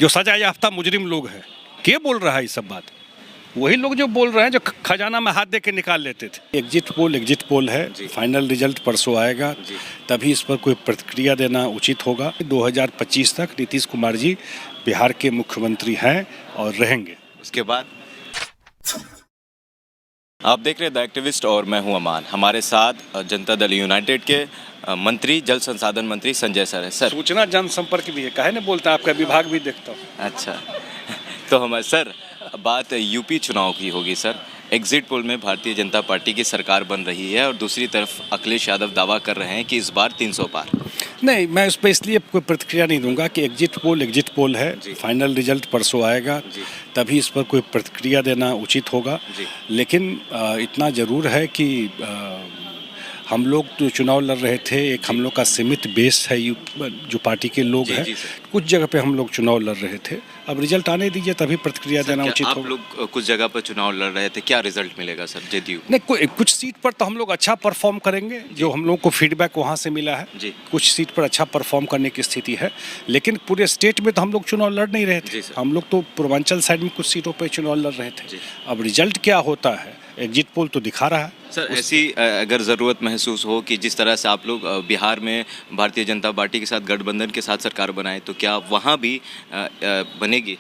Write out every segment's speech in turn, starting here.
जो सजा याफ्ता मुजरिम लोग हैं, के बोल रहा है ये सब बात? वही लोग जो बोल रहे हैं जो खजाना में हाथ दे के निकाल लेते थे। एग्जिट पोल है, फाइनल रिजल्ट परसों आएगा, तभी इस पर कोई प्रतिक्रिया देना उचित होगा। 2025 तक नीतीश कुमार जी बिहार के मुख्यमंत्री हैं और रहेंगे। उसके बाद आप देख रहे हैं द एक्टिविस्ट और मैं हूं अमान। हमारे साथ जनता दल यूनाइटेड के मंत्री, जल संसाधन मंत्री संजय सर है। सर, सूचना जनसंपर्क भी है, काहे नहीं बोलता, आपका विभाग भी देखता हूँ। अच्छा, तो हमारे सर बात यूपी चुनाव की होगी। सर, एग्जिट पोल में भारतीय जनता पार्टी की सरकार बन रही है और दूसरी तरफ अखिलेश यादव दावा कर रहे हैं कि इस बार 300 पार। नहीं, मैं उस पर इसलिए कोई प्रतिक्रिया नहीं दूंगा कि एग्जिट पोल है, फाइनल रिजल्ट परसों आएगा, तभी इस पर कोई प्रतिक्रिया देना उचित होगा। लेकिन इतना ज़रूर है कि हम लोग जो चुनाव लड़ रहे थे, एक हम लोग का सीमित बेस है, जो पार्टी के लोग हैं, कुछ जगह पे हम लोग चुनाव लड़ रहे थे। अब रिजल्ट आने दीजिए, तभी प्रतिक्रिया देना उचित होगा। आप लोग कुछ जगह पर चुनाव लड़ रहे थे, क्या रिजल्ट मिलेगा सर जेडीयू? नहीं, कुछ सीट पर तो हम लोग अच्छा परफॉर्म करेंगे, जो हम लोग को फीडबैक वहाँ से मिला है। कुछ सीट पर अच्छा परफॉर्म करने की स्थिति है, लेकिन पूरे स्टेट में तो हम लोग चुनाव लड़ नहीं रहे थे। हम लोग तो पूर्वांचल साइड में कुछ सीटों पर चुनाव लड़ रहे थे। अब रिजल्ट क्या होता है, एग्जिट पोल तो दिखा रहा है। सर, ऐसी अगर ज़रूरत महसूस हो कि जिस तरह से आप लोग बिहार में भारतीय जनता पार्टी के साथ गठबंधन के साथ सरकार बनाए, तो क्या वहाँ भी बनेगी?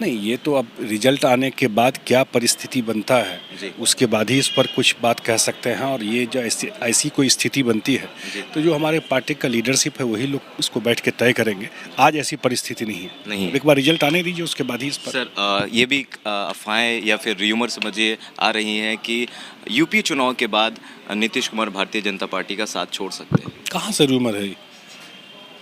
नहीं, ये तो अब रिजल्ट आने के बाद क्या परिस्थिति बनता है, उसके बाद ही इस पर कुछ बात कह सकते हैं। और ये जो ऐसी कोई स्थिति बनती है, तो जो हमारे पार्टी का लीडरशिप है वही लोग इसको बैठ के तय करेंगे। आज ऐसी परिस्थिति नहीं है। एक बार रिजल्ट आने दीजिए, उसके बाद ही इस पर। सर, ये भी अफवाहें या फिर र्यूमर समझिए आ रही हैं कि यूपी चुनाव के बाद नीतीश कुमार भारतीय जनता पार्टी का साथ छोड़ सकते हैं। कहाँ से र्यूमर है?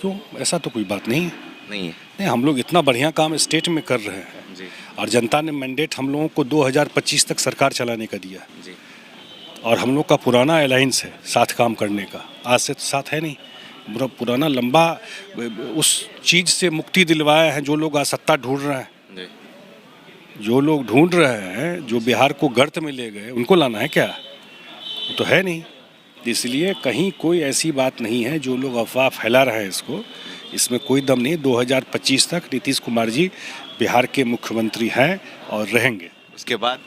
क्यों? ऐसा तो कोई बात नहीं है। नहीं, हम लोग इतना बढ़िया काम स्टेट में कर रहे हैं और जनता ने मैंडेट हम लोगों को 2025 तक सरकार चलाने का दिया जी। और हम लोग का पुराना अलायंस है साथ काम करने का, आज से तो साथ है नहीं, पुराना लंबा उस चीज़ से मुक्ति दिलवाए हैं। जो लोग आज सत्ता ढूंढ रहे हैं, जो लोग ढूंढ रहे हैं, जो बिहार को गर्त में ले गए, उनको लाना है क्या? वो तो है नहीं। इसलिए कहीं कोई ऐसी बात नहीं है, जो लोग अफवाह फैला रहे हैं इसमें कोई दम नहीं। 2025 तक नीतीश कुमार जी बिहार के मुख्यमंत्री हैं और रहेंगे। उसके बाद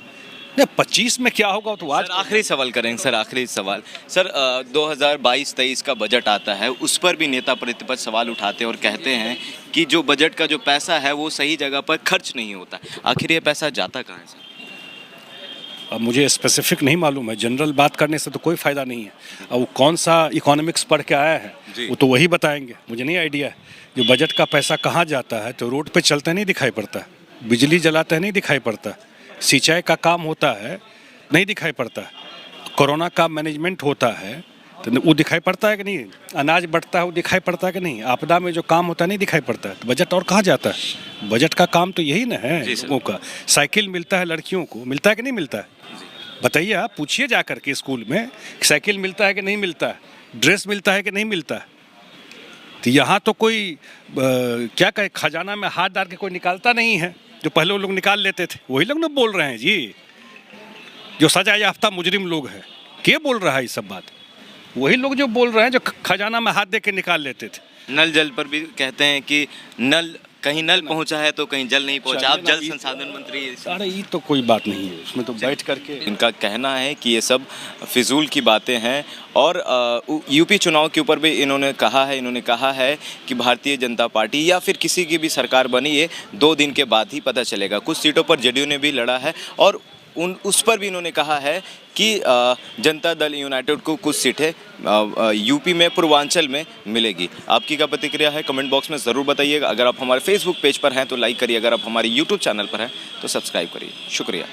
25 में क्या होगा तो आज आखिरी सवाल करेंगे। सर, आखिरी सवाल सर, 2022-23 का बजट आता है, उस पर भी नेता प्रतिपक्ष सवाल उठाते हैं और कहते हैं कि जो बजट का जो पैसा है वो सही जगह पर खर्च नहीं होता। आखिर ये पैसा जाता कहाँ है सर? अब मुझे स्पेसिफिक नहीं मालूम है, जनरल बात करने से तो कोई फ़ायदा नहीं है। अब वो कौन सा इकोनॉमिक्स पढ़ के आया है वो तो वही बताएंगे, मुझे नहीं आइडिया है। जो बजट का पैसा कहाँ जाता है, तो रोड पे चलते नहीं दिखाई पड़ता, बिजली जलाते नहीं दिखाई पड़ता, सिंचाई का काम होता है नहीं दिखाई पड़ता, कोरोना का मैनेजमेंट होता है तो वो दिखाई पड़ता है कि नहीं, अनाज बढ़ता है वो दिखाई पड़ता है कि नहीं, आपदा में जो काम होता है नहीं दिखाई पड़ता है, तो बजट और कहाँ जाता है? बजट का काम तो यही ना है लोगों का। साइकिल मिलता है लड़कियों को, मिलता है कि नहीं मिलता है? बताइए, आप पूछिए जा कर के स्कूल में, साइकिल मिलता है कि नहीं मिलता है, ड्रेस मिलता है कि नहीं मिलता है। तो यहाँ तो कोई क्या कहे, खजाना में हाथ डाल के कोई निकालता नहीं है। जो पहले वो लोग निकाल लेते थे वही लोग ना बोल रहे हैं जी। जो सजा याफ्ता मुजरिम लोग हैं, के बोल रहा है ये सब बात? वही लोग जो बोल रहे हैं जो खजाना में हाथ दे के निकाल लेते थे। नल जल पर भी कहते हैं कि कहीं नल पहुंचा है तो कहीं जल नहीं पहुंचा। आप जल संसाधन मंत्री। अरे ये तो कोई बात नहीं है, उसमें तो बैठ करके। इनका कहना है कि ये सब फिजूल की बातें हैं। और यूपी चुनाव के ऊपर भी इन्होंने कहा है कि भारतीय जनता पार्टी या फिर किसी की भी सरकार बनी, ये 2 दिन के बाद ही पता चलेगा। कुछ सीटों पर जेडीयू ने भी लड़ा है और उस पर भी इन्होंने कहा है कि जनता दल यूनाइटेड को कुछ सीटें यूपी में, पूर्वांचल में मिलेगी। आपकी क्या प्रतिक्रिया है, कमेंट बॉक्स में ज़रूर बताइएगा। अगर आप हमारे फेसबुक पेज पर हैं तो लाइक करिए, अगर आप हमारे यूट्यूब चैनल पर हैं तो सब्सक्राइब करिए। शुक्रिया।